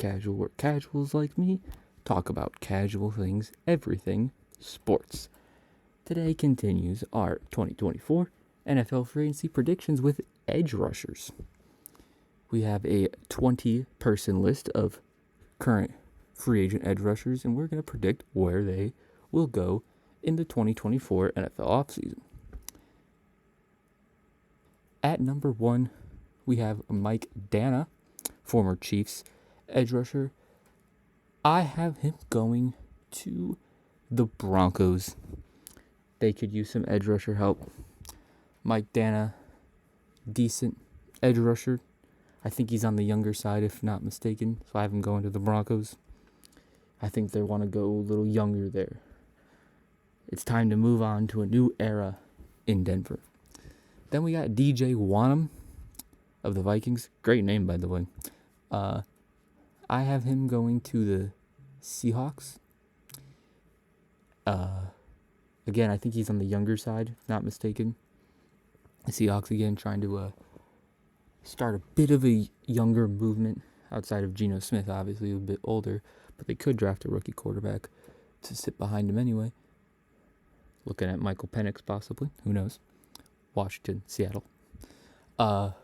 casual where casuals like me talk about casual things, everything sports. Today continues our 2024 NFL free agency predictions with edge rushers. We have a 20-person list of current free agent edge rushers, and we're going to predict where they will go in the 2024 NFL offseason. At number 1, we have Mike Danna, former Chiefs edge rusher. I have him going to the Broncos. They could use some edge rusher help. Mike Danna, decent edge rusher. I think he's on the younger side, if not mistaken, so I have him going to the Broncos. I think they want to go a little younger there. It's time to move on to a new era in Denver. Then we got DJ Wonnum of the Vikings. Great name, by the way. I have him going to the Seahawks. Again, I think he's on the younger side, if not mistaken. The Seahawks, again, trying to start a bit of a younger movement outside of Geno Smith, obviously a bit older, but they could draft a rookie quarterback to sit behind him anyway. Looking at Michael Penix, possibly. Who knows? Washington, Seattle. So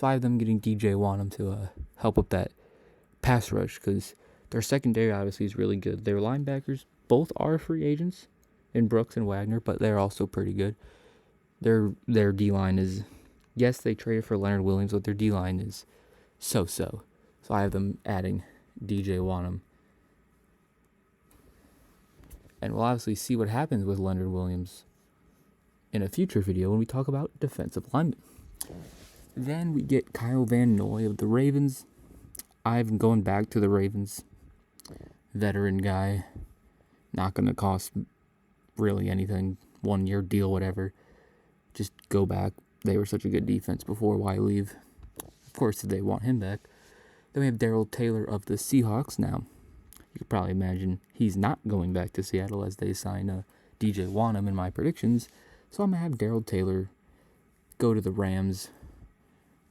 I have them getting DJ Wonnum to help up that pass rush, because their secondary obviously is really good. Their linebackers both are free agents in Brooks and Wagner, but they're also pretty good. Their D-line is, yes, they traded for Leonard Williams, but their D-line is so-so. So I have them adding DJ Wonnum. And we'll obviously see what happens with Leonard Williams in a future video when we talk about defensive linemen. Then we get Kyle Van Noy of the Ravens. I'm going back to the Ravens. Veteran guy. Not going to cost really anything. 1-year deal, whatever. Just go back. They were such a good defense before. Why leave? Of course, they want him back. Then we have Darrell Taylor of the Seahawks now. You could probably imagine he's not going back to Seattle as they sign DJ Wonnum in my predictions. So I'm going to have Darrell Taylor go to the Rams.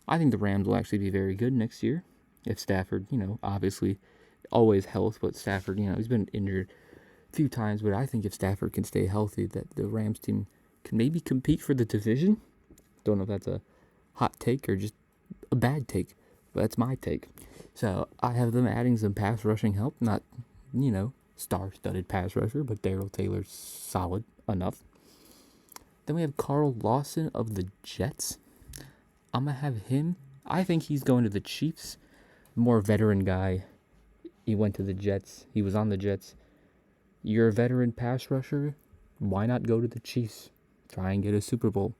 I think the Rams will actually be very good next year. If Stafford, obviously always health, but Stafford, he's been injured a few times. But I think if Stafford can stay healthy, that the Rams team can maybe compete for the division. Don't know if that's a hot take or just a bad take, but that's my take. So I have them adding some pass rushing help. Not, star-studded pass rusher, but Darrell Taylor's solid enough. Then we have Carl Lawson of the Jets. I'm going to have him. I think he's going to the Chiefs. More veteran guy. He went to the Jets. He was on the Jets. You're a veteran pass rusher. Why not go to the Chiefs? Try and get a Super Bowl.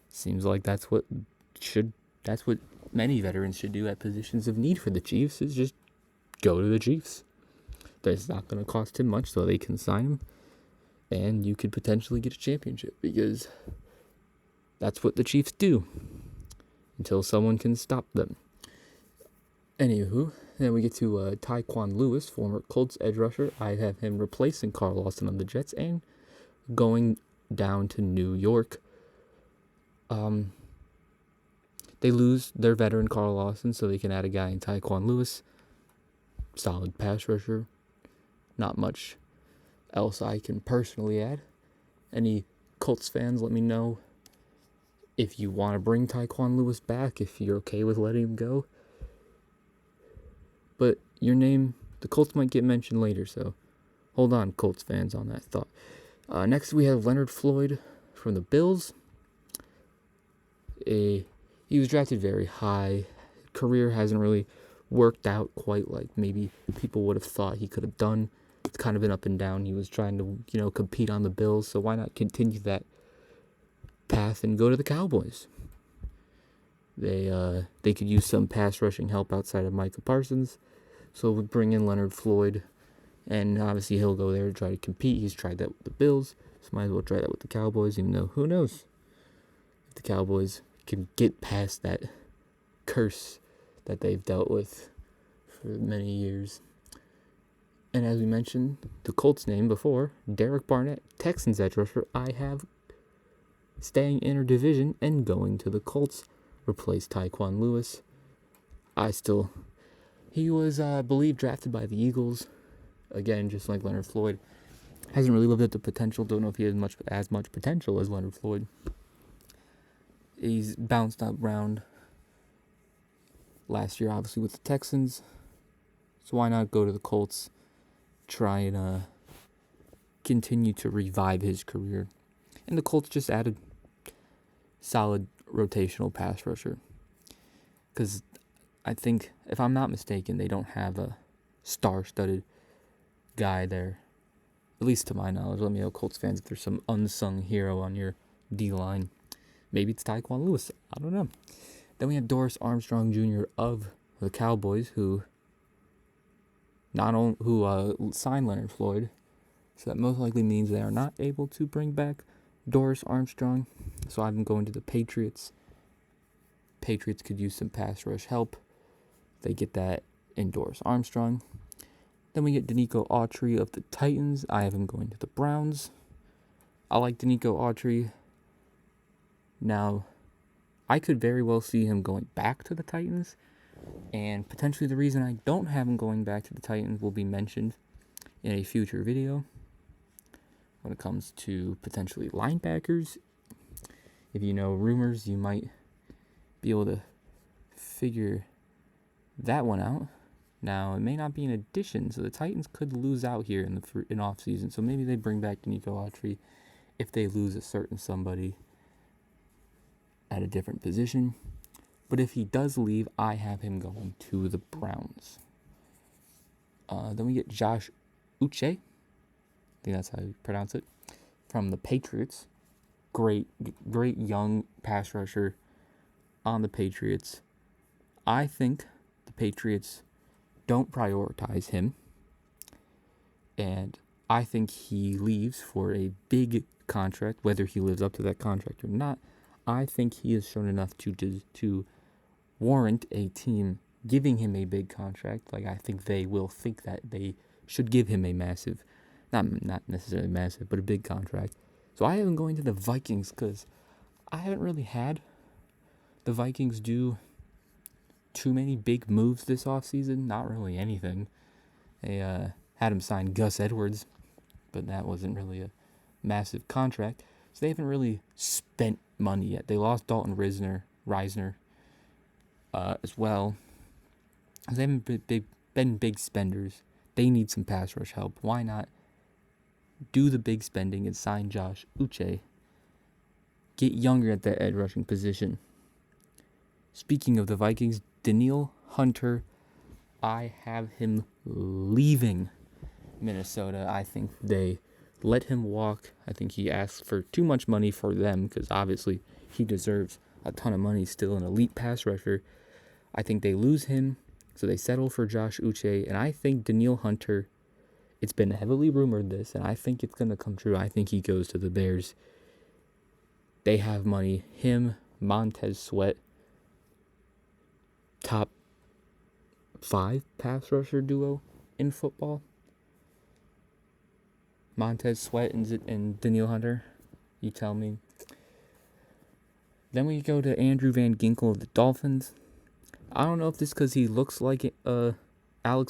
Seems like that's what many veterans should do at positions of need for the Chiefs, is just go to the Chiefs. That's not going to cost him much, so they can sign him. And you could potentially get a championship, because that's what the Chiefs do until someone can stop them. Anywho, then we get to Tyquan Lewis, former Colts edge rusher. I have him replacing Carl Lawson on the Jets and going down to New York. They lose their veteran Carl Lawson, so they can add a guy in Tyquan Lewis. Solid pass rusher. Not much else I can personally add. Any Colts fans, let me know if you want to bring Tyquan Lewis back, if you're okay with letting him go. But your name, the Colts might get mentioned later, so hold on, Colts fans, on that thought. Next, we have Leonard Floyd from the Bills. He was drafted very high. Career hasn't really worked out quite like maybe people would have thought he could have done. It's kind of been up and down. He was trying to, compete on the Bills, so why not continue that path and go to the Cowboys? They could use some pass rushing help outside of Micah Parsons, so we'll bring in Leonard Floyd, and obviously he'll go there to try to compete. He's tried that with the Bills, so might as well try that with the Cowboys, even though who knows if the Cowboys can get past that curse that they've dealt with for many years. And as we mentioned, the Colts name before, Derek Barnett, Texans edge rusher, I have staying in our division and going to the Colts. Replace Tyquan Lewis. I still He was, I believe, drafted by the Eagles. Again, just like Leonard Floyd. Hasn't really lived up to potential. Don't know if he has as much potential as Leonard Floyd. He's bounced up around last year, obviously, with the Texans. So why not go to the Colts, try and continue to revive his career. And the Colts just added solid rotational pass rusher. Because I think, if I'm not mistaken, they don't have a star-studded guy there. At least to my knowledge. Let me know, Colts fans, if there's some unsung hero on your D-line. Maybe it's Tyquan Lewis. I don't know. Then we have Doris Armstrong Jr. of the Cowboys, who signed Leonard Floyd. So that most likely means they are not able to bring back Doris Armstrong. So I've been going to the Patriots. Patriots could use some pass rush help. They get that in Doris Armstrong. Then we get Denico Autry of the Titans. I have him going to the Browns. I like Denico Autry. Now, I could very well see him going back to the Titans. And potentially the reason I don't have him going back to the Titans will be mentioned in a future video. When it comes to potentially linebackers, if you know rumors, you might be able to figure that one out. Now, it may not be an addition, so the Titans could lose out here in off season. So maybe they bring back Denico Autry if they lose a certain somebody at a different position. But if he does leave, I have him going to the Browns. Then we get Josh Uche. I think that's how you pronounce it. From the Patriots. Great young pass rusher on the Patriots. I think the Patriots don't prioritize him. And I think he leaves for a big contract, whether he lives up to that contract or not. I think he has shown enough to warrant a team giving him a big contract. Like, I think they will think that they should give him a massive, not necessarily massive, but a big contract. So I have him going to the Vikings because I haven't really had the Vikings do too many big moves this offseason. Not really anything. They had him sign Gus Edwards, but that wasn't really a massive contract. So they haven't really spent money yet. They lost Dalton Reisner as well. They haven't been big spenders. They need some pass rush help. Why not do the big spending and sign Josh Uche? Get younger at that edge rushing position. Speaking of the Vikings, Danielle Hunter, I have him leaving Minnesota. I think they let him walk. I think he asked for too much money for them because obviously he deserves a ton of money, still an elite pass rusher. I think they lose him, so they settle for Josh Uche, and I think Danielle Hunter, it's been heavily rumored this, and I think it's going to come true. I think he goes to the Bears. They have money. Him, Montez Sweat, top 5 pass rusher duo in football. Montez Sweat and Danielle Hunter. You tell me. Then we go to Andrew Van Ginkel of the Dolphins. I don't know if this is because he looks like Alex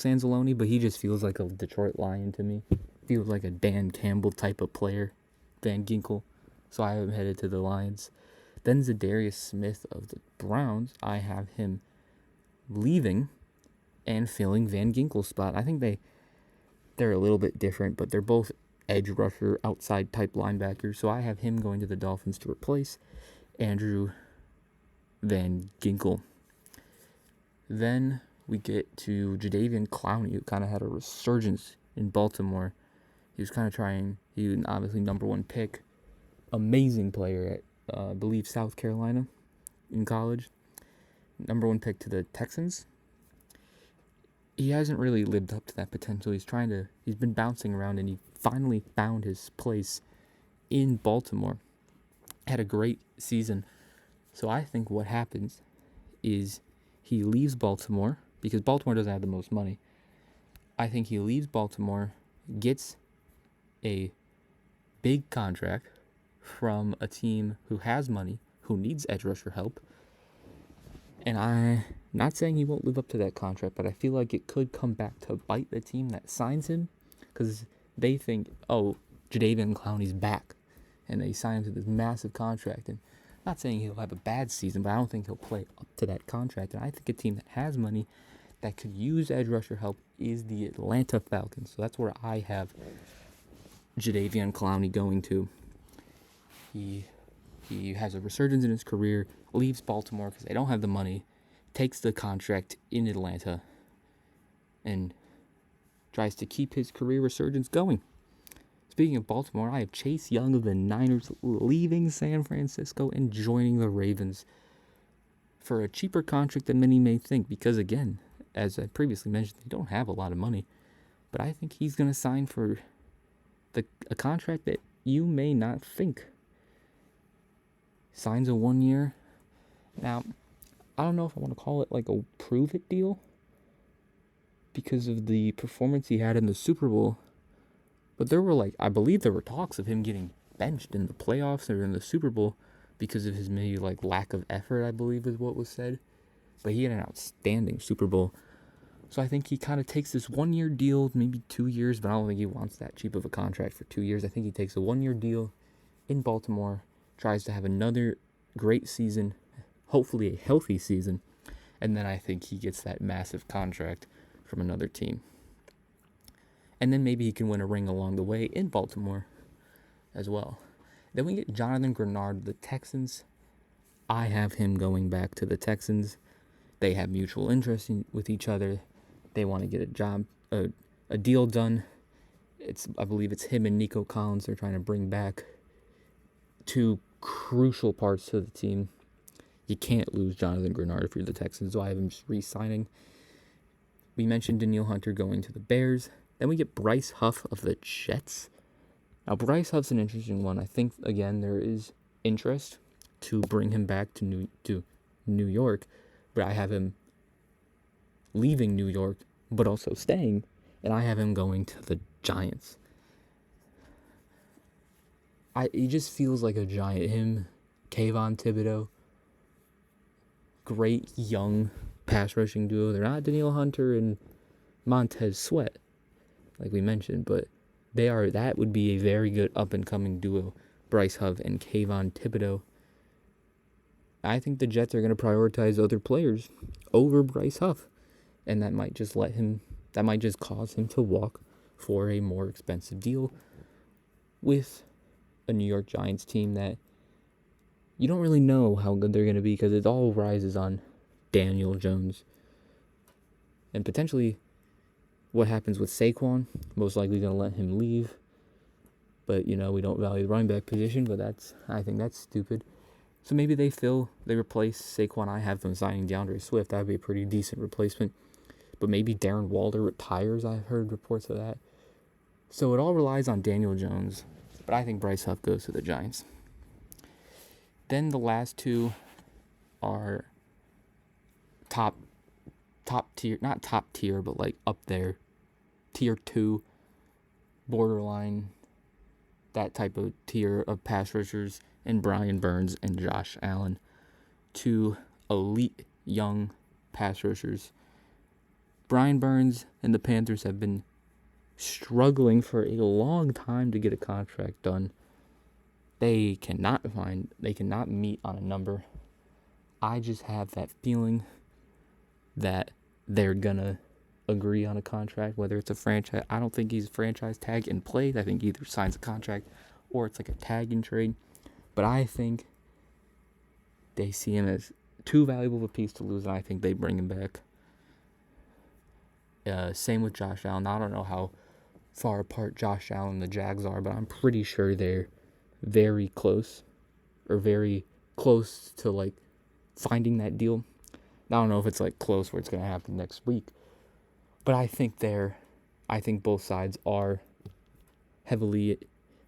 Anzalone, but he just feels like a Detroit Lion to me. Feels like a Dan Campbell type of player, Van Ginkel. So I have him headed to the Lions. Then Zadarius Smith of the Browns. I have him leaving and filling Van Ginkel's spot. I think they're a little bit different, but they're both edge rusher, outside type linebackers. So I have him going to the Dolphins to replace Andrew Van Ginkel. Then we get to Jadeveon Clowney, who kind of had a resurgence in Baltimore. He was kind of he was obviously number 1 pick. Amazing player at, I believe, South Carolina in college. Number 1 pick to the Texans. He hasn't really lived up to that potential. He's been bouncing around, and he finally found his place in Baltimore. Had a great season. So I think what happens is he leaves Baltimore, because Baltimore doesn't have the most money. I think he leaves Baltimore, gets a big contract from a team who has money, who needs edge rusher help. And Not saying he won't live up to that contract, but I feel like it could come back to bite the team that signs him, because they think, oh, Jadeveon Clowney's back, and they sign him to this massive contract. And not saying he'll have a bad season, but I don't think he'll play up to that contract. And I think a team that has money that could use edge rusher help is the Atlanta Falcons. So that's where I have Jadeveon Clowney going to. He has a resurgence in his career, leaves Baltimore because they don't have the money, takes the contract in Atlanta, and tries to keep his career resurgence going. Speaking of Baltimore, I have Chase Young of the Niners leaving San Francisco and joining the Ravens for a cheaper contract than many may think, because again, as I previously mentioned, they don't have a lot of money. But I think he's going to sign for a contract that you may not think. Signs a 1 year. Now, I don't know if I want to call it like a prove it deal because of the performance he had in the Super Bowl. But I believe there were talks of him getting benched in the playoffs or in the Super Bowl because of his maybe lack of effort, I believe is what was said. But he had an outstanding Super Bowl. So I think he kind of takes this 1 year deal, maybe 2 years, but I don't think he wants that cheap of a contract for 2 years. I think he takes a 1 year deal in Baltimore, tries to have another great season, hopefully a healthy season, and then I think he gets that massive contract from another team. And then maybe he can win a ring along the way in Baltimore as well. Then we get Jonathan Grenard, the Texans. I have him going back to the Texans. They have mutual interest with each other. They want to get a deal done. I believe it's him and Nico Collins they're trying to bring back. Two crucial parts to the team. You can't lose Jonathan Grenard if you're the Texans, so I have him just re-signing. We mentioned Danielle Hunter going to the Bears. Then we get Bryce Huff of the Jets. Now, Bryce Huff's an interesting one. I think, again, there is interest to bring him back to New York, but I have him leaving New York, but also staying, and I have him going to the Giants. He just feels like a Giant. Him, Kayvon Thibodeau, great young pass rushing duo. They're not Danielle Hunter and Montez Sweat, like we mentioned, but that would be a very good up-and-coming duo, Bryce Huff and Kayvon Thibodeau. I think the Jets are going to prioritize other players over Bryce Huff, and that might just cause him to walk for a more expensive deal with a New York Giants team that you don't really know how good they're going to be because it all rises on Daniel Jones. And potentially what happens with Saquon, most likely going to let him leave. But, we don't value the running back position, but I think that's stupid. So maybe they replace Saquon. I have them signing DeAndre Swift. That would be a pretty decent replacement. But maybe Darren Waller retires. I've heard reports of that. So it all relies on Daniel Jones. But I think Bryce Huff goes to the Giants. Then the last two are top tier, not top tier, but up there. Tier 2, borderline, that type of tier of pass rushers, and Brian Burns and Josh Allen. Two elite young pass rushers. Brian Burns and the Panthers have been struggling for a long time to get a contract done. They cannot meet on a number. I just have that feeling that they're gonna agree on a contract, whether it's a franchise. I don't think he's franchise tag in play. I think he either signs a contract or it's like a tag and trade. But I think they see him as too valuable of a piece to lose, and I think they bring him back. Same with Josh Allen. I don't know how far apart Josh Allen and the Jags are, but I'm pretty sure they're very close to finding that deal. I don't know if it's close where it's going to happen next week, but I think both sides are heavily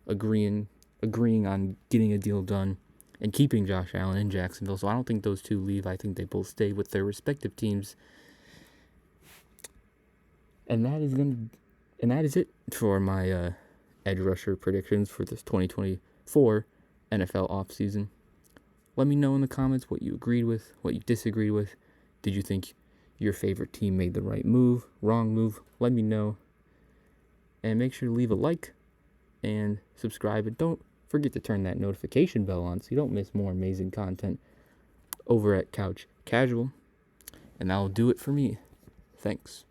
agreeing on getting a deal done and keeping Josh Allen in Jacksonville. So I don't think those two leave. I think they both stay with their respective teams. And that is it for my edge rusher predictions for this 2024 NFL offseason. Let me know in the comments what you agreed with, what you disagreed with. Did you think your favorite team made the right move, wrong move? Let me know. And make sure to leave a like and subscribe. And don't forget to turn that notification bell on so you don't miss more amazing content over at Couch Casual. And that'll do it for me. Thanks.